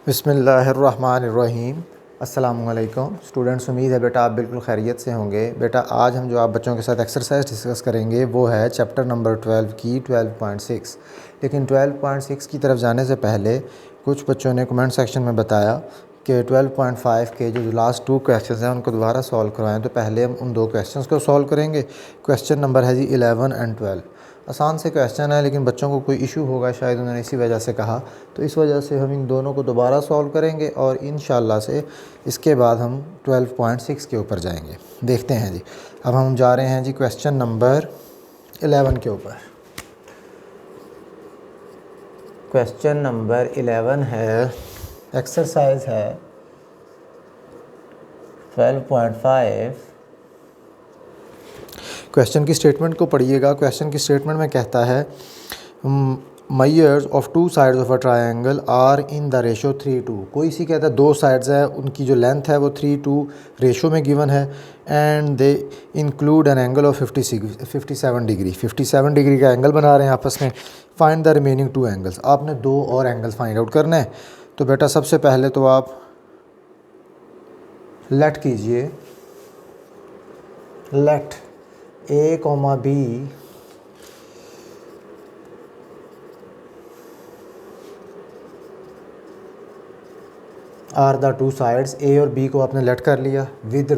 बिस्मिल्लाहिर्रहमानिर्रहीम। अस्सलामुअलैकुम स्टूडेंट्स, उम्मीद है बेटा आप बिल्कुल खैरियत से होंगे। बेटा आज हम जो आप बच्चों के साथ एक्सरसाइज डिस्कस करेंगे वो है चैप्टर नंबर 12 की 12.6। लेकिन 12.6 की तरफ जाने से पहले कुछ बच्चों ने कमेंट सेक्शन में बताया कि 12.5 के जो लास्ट 2 क्वेश्चन हैं उनको दोबारा सॉल्व करवाएं। तो पहले हम उन 2 क्वेश्चंस को सॉल्व करेंगे। क्वेश्चन नंबर है जी 11 एंड 12। आसान से क्वेश्चन है लेकिन बच्चों को कोई इशू होगा, शायद उन्होंने इसी वजह से कहा, तो इस वजह से हम इन दोनों को दोबारा सॉल्व करेंगे और इंशाल्लाह से इसके बाद हम 12.6 के ऊपर जाएंगे। देखते हैं जी। अब हम जा रहे हैं जी क्वेश्चन नंबर 11 के ऊपर। क्वेश्चन नंबर 11 है, एक्सरसाइज है 12.5। क्वेश्चन की स्टेटमेंट को पढ़िएगा। क्वेश्चन की स्टेटमेंट में कहता है measures of 2 sides of a triangle are in the ratio 3:2। कोई सी कहता है 2 साइड्स है, उनकी जो लेंथ है वो 3:2 रेशो में गिवन है and they include an angle of 57 degree. 57 degree का एंगल बना रहे हैं आपस में। Find the remaining 2 angles. आपने 2 और एंगल्स फाइंड आउट करना है। तो बेटा सबसे पहले तो आप लेट कीजिए, let A, B are the 2 sides. A और B को आपने लेट कर लिया विद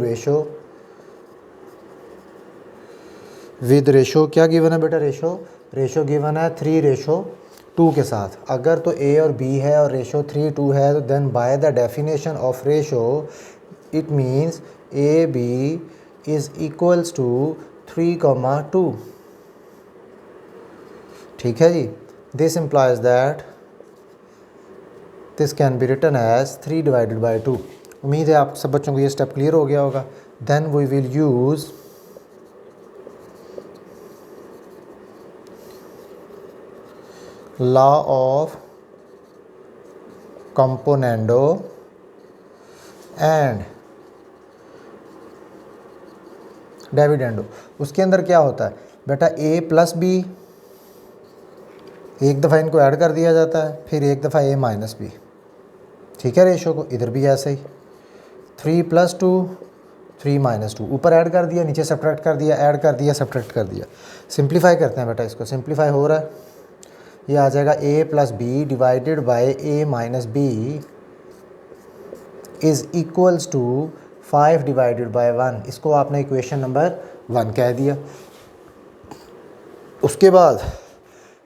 रेशो क्या गिवन है बेटा? रेशो गिवन है 3:2 के साथ। अगर तो A और B है और रेशो 3:2 है तो then by the definition of ratio it means AB is equals to 3:2। ठीक है जी। This implies that this can be written as 3/2। उम्मीद है आप सब बच्चों को ये स्टेप क्लियर हो गया होगा। Then we will use law of componendo and dividendo. उसके अंदर क्या होता है बेटा? A प्लस B, एक दफ़ा इनको ऐड कर दिया जाता है, फिर एक दफ़ा A माइनस B। ठीक है, रेशो को इधर भी ऐसे ही 3+2 3-2 ऊपर ऐड कर दिया, नीचे सब्ट्रैक्ट कर दिया, ऐड कर दिया, सब्ट्रैक्ट कर दिया। सिंप्लीफाई करते हैं बेटा, इसको सिंप्लीफाई हो रहा है। ये आ जाएगा A plus B divided by A minus B is equals to 5 divided by 1। इसको आपने इक्वेशन नंबर 1 कह दिया। उसके बाद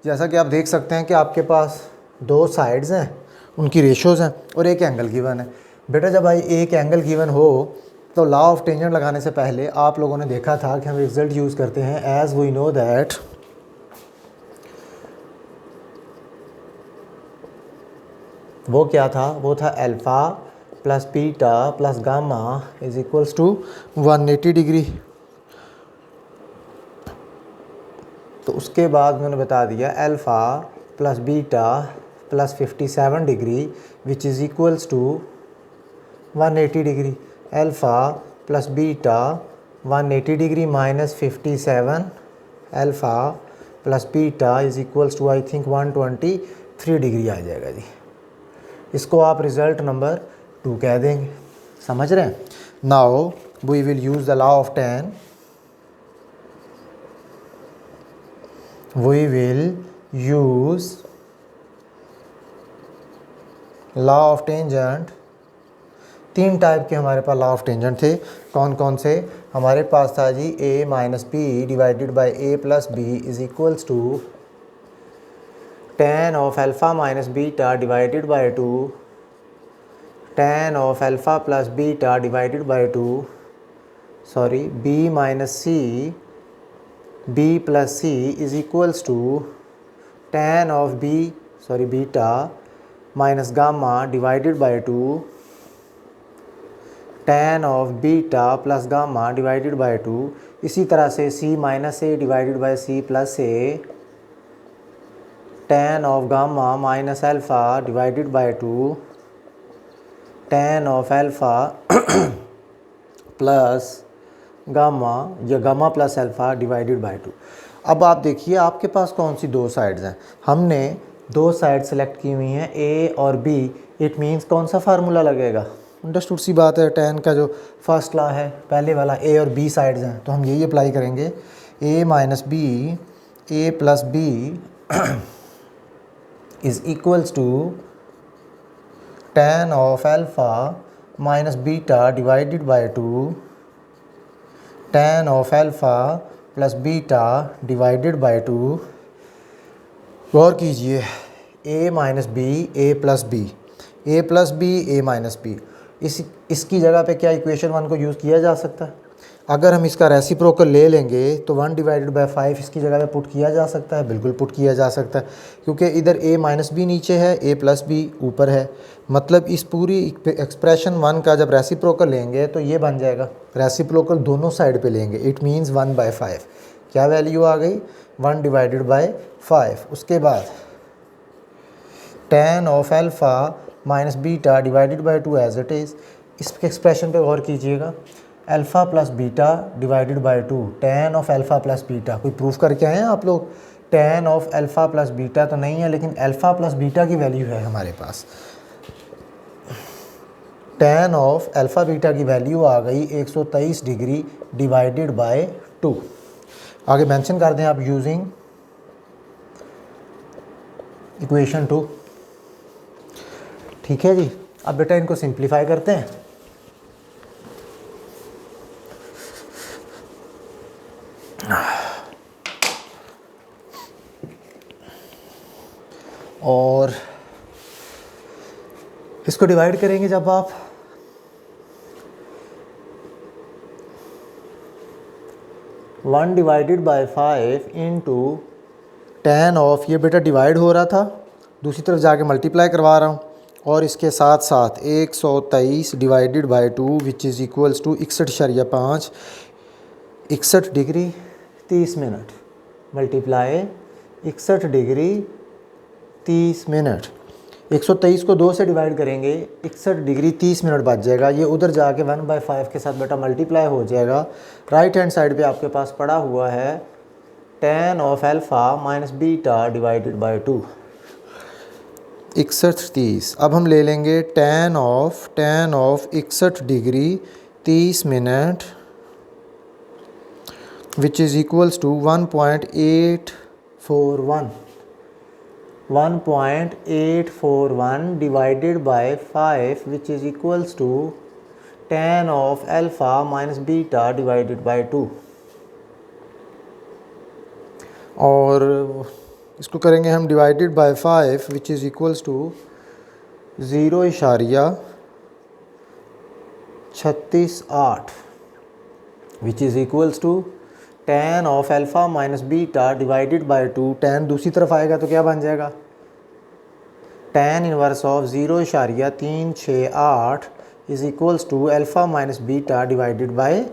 जैसा कि आप देख सकते हैं कि आपके पास 2 साइड्स हैं, उनकी रेशोज़ हैं और एक एंगल गिवन है। बेटा जब भाई एक एंगल गिवन हो तो लॉ ऑफ टेंजेंट लगाने से पहले आप लोगों ने देखा था कि हम रिजल्ट यूज़ करते हैं एज वी नो दैट वो क्या था? वो था alpha plus beta plus gamma is equals to 180 degree. तो उसके बाद उन्होंने बता दिया alpha plus beta plus 57 degree which is equals to 180 degree. Alpha plus beta 180 degree minus 57 alpha plus beta is equals to I think 123 degree आ जाएगा जी। इसको आप रिज़ल्ट नंबर 2 कह देंगे। समझ रहे हैं? Now we will use the law of tan। We will use law of tangent. 3 type के हमारे पास लॉ ऑफ टेंजेंट थे। कौन कौन से? हमारे पास था जी A minus B divided by A plus B is equals to tan of alpha minus beta divided by 2 tan of alpha plus beta divided by 2 B minus C B plus C is equals to tan of beta minus gamma divided by 2 tan of beta plus gamma divided by 2। इसी तरह से C minus A divided by C plus A tan of gamma minus alpha divided by 2 tan of alpha plus gamma या gamma plus alpha divided by 2। अब आप देखिए आपके पास कौन सी 2 sides हैं। हमने 2 साइड सेलेक्ट की हुई हैं A और B। इट मीन्स कौन सा फार्मूला लगेगा, अंडरस्टूड सी बात है। tan का जो फर्स्ट लॉ है पहले वाला, a और b साइड्स हैं तो हम यही अप्लाई करेंगे। a minus B a plus B is equals to tan of alpha minus beta divided by 2 tan of alpha plus beta divided by 2। गौर कीजिए, a minus B a plus B, a plus B a minus B, इसकी जगह पे क्या equation 1 को use किया जा सकता है? अगर हम इसका रेसिप्रोकल ले लेंगे तो 1 डिवाइडेड बाई 5 इसकी जगह पे पुट किया जा सकता है, बिल्कुल पुट किया जा सकता है, क्योंकि इधर a माइनस बी नीचे है, a प्लस बी ऊपर है। मतलब इस पूरी एक्सप्रेशन 1 का जब रेसिप्रोकल लेंगे तो ये बन जाएगा, रेसिप्रोकल दोनों साइड पे लेंगे, इट मीन्स 1/5। क्या वैल्यू आ गई? 1 डिवाइडेड बाई 5। उसके बाद tan of alpha minus beta divided by 2 as it is. इस एक्सप्रेशन पे गौर कीजिएगा, alpha plus beta divided by 2, tan of alpha plus beta. कोई प्रूफ करके आए हैं आप लोग? tan of alpha plus beta तो नहीं है, लेकिन अल्फ़ा प्लस बीटा की वैल्यू है हमारे पास। tan ऑफ अल्फ़ा बीटा की वैल्यू आ गई 123 डिग्री डिवाइडेड बाई 2। आगे मेंशन कर दें आप यूजिंग इक्वेशन 2। ठीक है जी। अब बेटा इनको सिंप्लीफाई करते हैं। और इसको डिवाइड करेंगे जब आप, one divided by 5 into tan of, ये बेटा डिवाइड हो रहा था, दूसरी तरफ जाके मल्टीप्लाई करवा रहा हूँ, और इसके साथ साथ 123 divided by 2 which is equals to 61.5, 61 degree 30 minute multiply 61 degree 30 minute. 123 को 2 से डिवाइड करेंगे, 61 डिग्री 30 मिनट बच जाएगा। ये उधर जाके 1/5 के साथ बेटा मल्टीप्लाई हो जाएगा। राइट हैंड साइड पे आपके पास पड़ा हुआ है tan of alpha minus beta divided by 2, 61-30। अब हम ले लेंगे tan of 61 degree 30 minute which is equals to 1.841 divided by 5 which is equals to tan of alpha minus beta divided by 2। और इसको करेंगे हम divided by 5 which is equals to 0.36 which is equals to tan of alpha minus beta divided by 2। tan दूसरी तरफ आएगा तो क्या बन जाएगा? tan inverse of 0.368 is equals to alpha minus beta divided by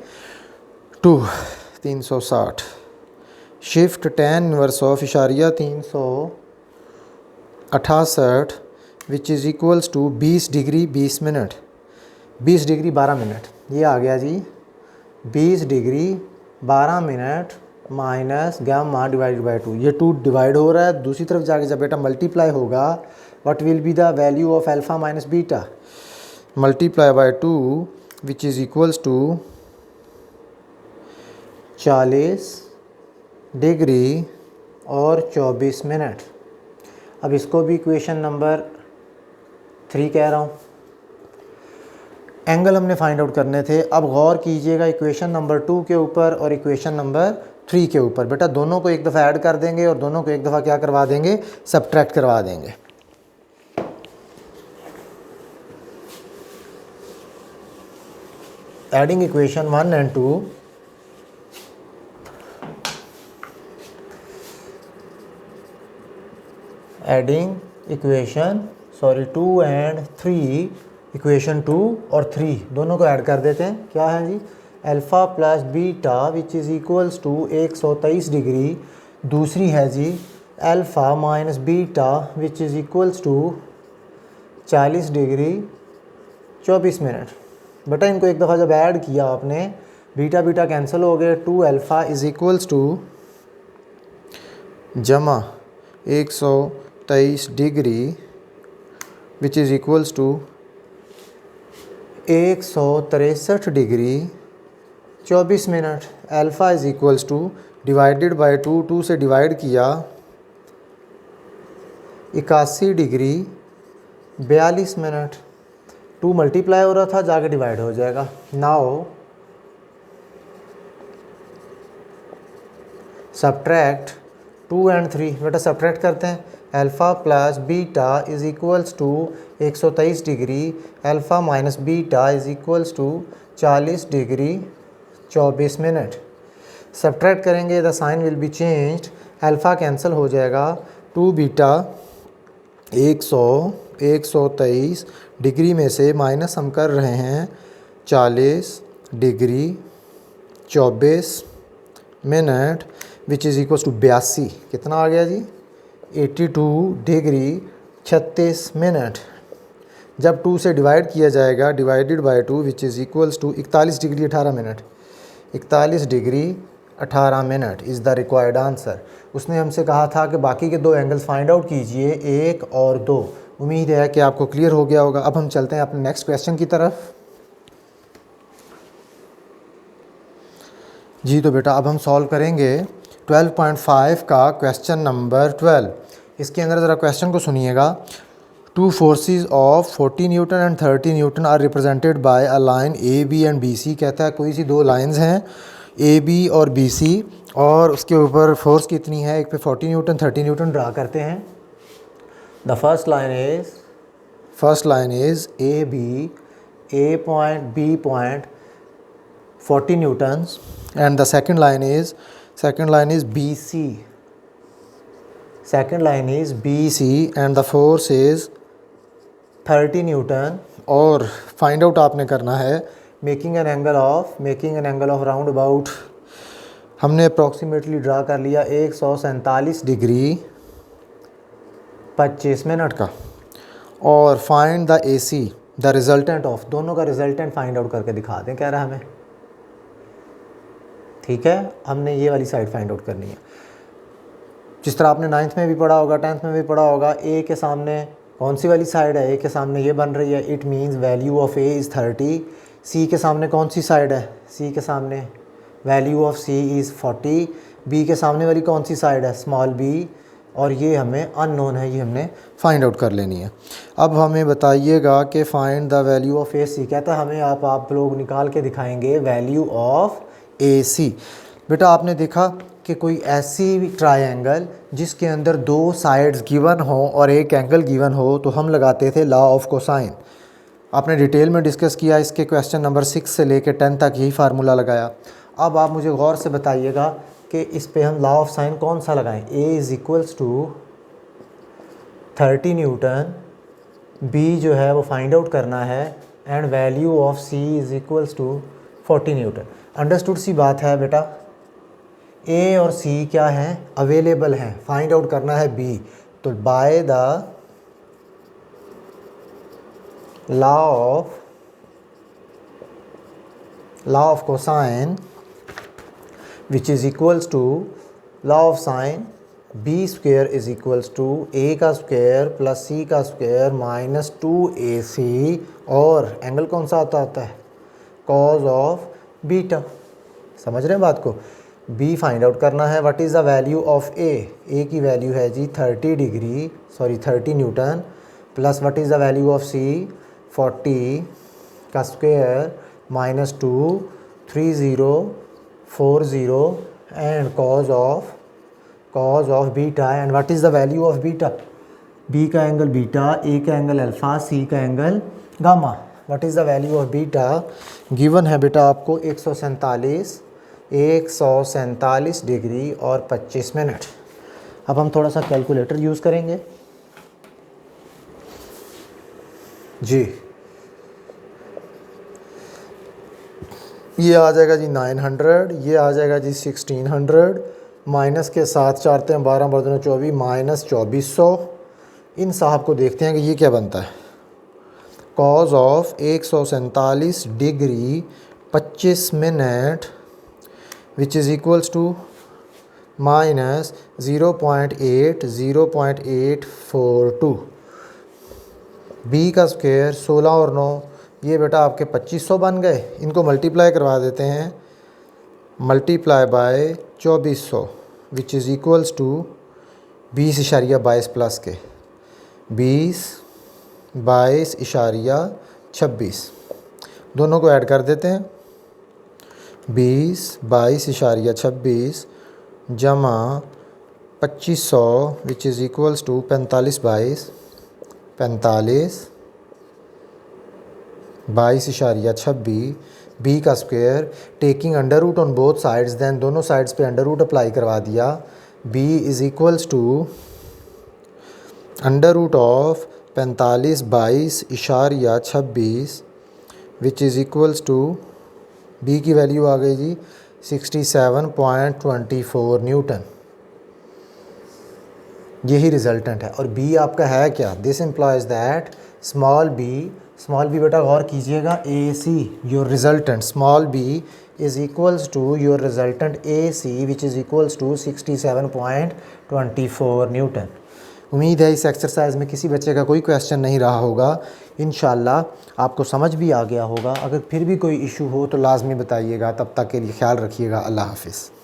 2, 360। Shift tan inverse of 368 which is equals to 20 degree 20 minute, 20 degree 12 minute, ये आ गया जी 20 degree 12 minute minus gamma divided by 2। ये 2 डिवाइड हो रहा है, दूसरी तरफ जाके जब बेटा मल्टीप्लाई होगा, what will be the value of alpha minus beta, multiply by 2 which is equals to 40 degree और 24 मिनट। अब इसको भी इक्वेशन नंबर 3 कह रहा हूँ। एंगल हमने फाइंड आउट करने थे। अब गौर कीजिएगा इक्वेशन नंबर 2 के ऊपर और इक्वेशन नंबर 3 के ऊपर। बेटा दोनों को एक दफ़ा ऐड कर देंगे और दोनों को एक दफ़ा क्या करवा देंगे? सब्ट्रैक्ट करवा देंगे। Adding equation 1 and 2, adding equation 2 and 3, equation 2 और 3 दोनों को ऐड कर देते हैं। क्या है जी? Alpha plus beta which is equals to 123 degree, दूसरी है जी alpha minus beta which is equals to 40 degree 24 minute. बेटा इनको एक दफ़ा जब ऐड किया आपने, बीटा बीटा कैंसिल हो गए, 2 अल्फ़ा इज़ इक्वल्स टू जमा 123 degree which is equals to 163 degree 24 minute. Alpha is equals to divided by 2 से डिवाइड किया 81 डिग्री 42 मिनट। 2 मल्टीप्लाई हो रहा था, जाके डिवाइड हो जाएगा। नाउ सब्ट्रैक्ट 2 एंड 3, बेटा सब्ट्रैक्ट करते हैं। Alpha plus beta is equals to 123 degree, alpha minus beta is equals to 40 degree 24 minute. Subtract करेंगे, the sign will be changed, alpha cancel हो जाएगा, 2 बीटा 123 डिग्री में से माइनस हम कर रहे हैं 40 degree 24 minute which is equals to 82, कितना आ गया जी 82 डिग्री 36 मिनट। जब 2 से डिवाइड किया जाएगा, divided by 2 which is equals to 41 degree 18 minute. 41 degree 18 minute is the required answer. उसने हमसे कहा था कि बाकी के 2 एंगल्स फाइंड आउट कीजिए, 1 और 2। उम्मीद है कि आपको क्लियर हो गया होगा। अब हम चलते हैं अपने नेक्स्ट क्वेश्चन की तरफ। जी तो बेटा अब हम सॉल्व करेंगे 12.5 का क्वेश्चन नंबर 12। इसके अंदर ज़रा क्वेश्चन को सुनिएगा। 2 forces of 40 newton and 30 newton are represented by a line A B and B C. कहता है कोई सी 2 लाइंस हैं ए बी और बी सी, और उसके ऊपर फोर्स कितनी है, एक पे 40 न्यूटन 30 न्यूटन ड्रा करते हैं। The first line is A B, A point B point 40 newtons, and the second line is BC. Second line is BC and the force is 30 Newton. और फाइंड आउट आपने करना है making an angle of round about, हमने approximately draw कर लिया 147 degree 25 minute का। और find the AC, the resultant of, दोनों का रिजल्टेंट फाइंड आउट करके दिखा दें, कह रहा है हमें। ठीक है, हमने ये वाली साइड फाइंड आउट करनी है। जिस तरह आपने 9th में भी पढ़ा होगा, 10th में भी पढ़ा होगा, ए के सामने कौन सी वाली साइड है, ए के सामने ये बन रही है, it means value of A is 30। C के सामने कौन सी साइड है, सी के सामने value of C is 40। B के सामने वाली कौन सी साइड है, स्मॉल बी, और ये हमें अननोन है, ये हमने फाइंड आउट कर लेनी है। अब हमें बताइएगा कि फाइंड द वैल्यू ऑफ ए सी। कहता है हमें आप लोग निकाल के दिखाएंगे वैल्यू ऑफ ए सी। बेटा आपने देखा कि कोई ऐसी ट्रायंगल जिसके अंदर 2 साइड्स गिवन हो और एक एंगल गिवन हो, तो हम लगाते थे लॉ ऑफ कोसाइन। आपने डिटेल में डिस्कस किया, इसके क्वेश्चन नंबर 6 से लेकर 10 तक यही फार्मूला लगाया। अब आप मुझे गौर से बताइएगा कि इस पे हम लॉ ऑफ साइन कौन सा लगाएं। A is equals to 30 newton, B जो है वो फाइंड आउट करना है, and value of C is equals to 40 newton. Understood सी बात है बेटा। ए और सी क्या हैं, अवेलेबल हैं, फाइंड आउट करना है बी। तो by the law of cosine which is equals to law of sine, B square is equals to A का स्क्वेयर प्लस सी का स्क्वेयर माइनस 2AC, और एंगल कौन सा आता है, कॉज ऑफ बीटा। समझ रहे हैं बात को। बी फाइंड आउट करना है, what is the value of A की वैल्यू है जी 30 newton, plus what is the value of C 40 का square minus 2 3040, and cos of beta, and what is the value of beta, B का angle beta, A का angle alpha, C का angle gamma. What is the value of beta given है बेटा आपको 147 degree और 25 minute. अब हम थोड़ा सा कैलकुलेटर यूज़ करेंगे जी। ये आ जाएगा जी 900, ये आ जाएगा जी 1600, माइनस के साथ चारते हैं 12 बर्तनों 24 माइनस 2400। इन साहब को देखते हैं कि ये क्या बनता है। Cos of 147 degree 25 minute which is equals to minus 0.842। B का स्क्वायर 16 और 9 ये बेटा आपके 2500 बन गए। इनको मल्टीप्लाई करवा देते हैं, multiply by 2400 which is equals to 20.22 plus के 20/22.26 दोनों को ऐड कर देते हैं। 20/22.26 जमा 2500 which is equals to 45/22.26 B का square taking under root on both sides, then दोनों साइड्स पे अंडर रूट अप्लाई करवा दिया। B is equals to under root of 45/22.26 which is equals to B की वैल्यू आ गई जी 67.24 न्यूटन। यही रिजल्टेंट है। और बी आपका है क्या? This implies that small B बेटा गौर कीजिएगा, A C your resultant small B is equals to your resultant A C which is equals to 67.24 newton. उम्मीद है इस एक्सरसाइज में किसी बच्चे का कोई क्वेश्चन नहीं रहा होगा। इंशाल्लाह आपको समझ भी आ गया होगा। अगर फिर भी कोई इशू हो तो लाजमी बताइएगा। तब तक के लिए ख्याल रखिएगा। अल्लाह हाफिज़।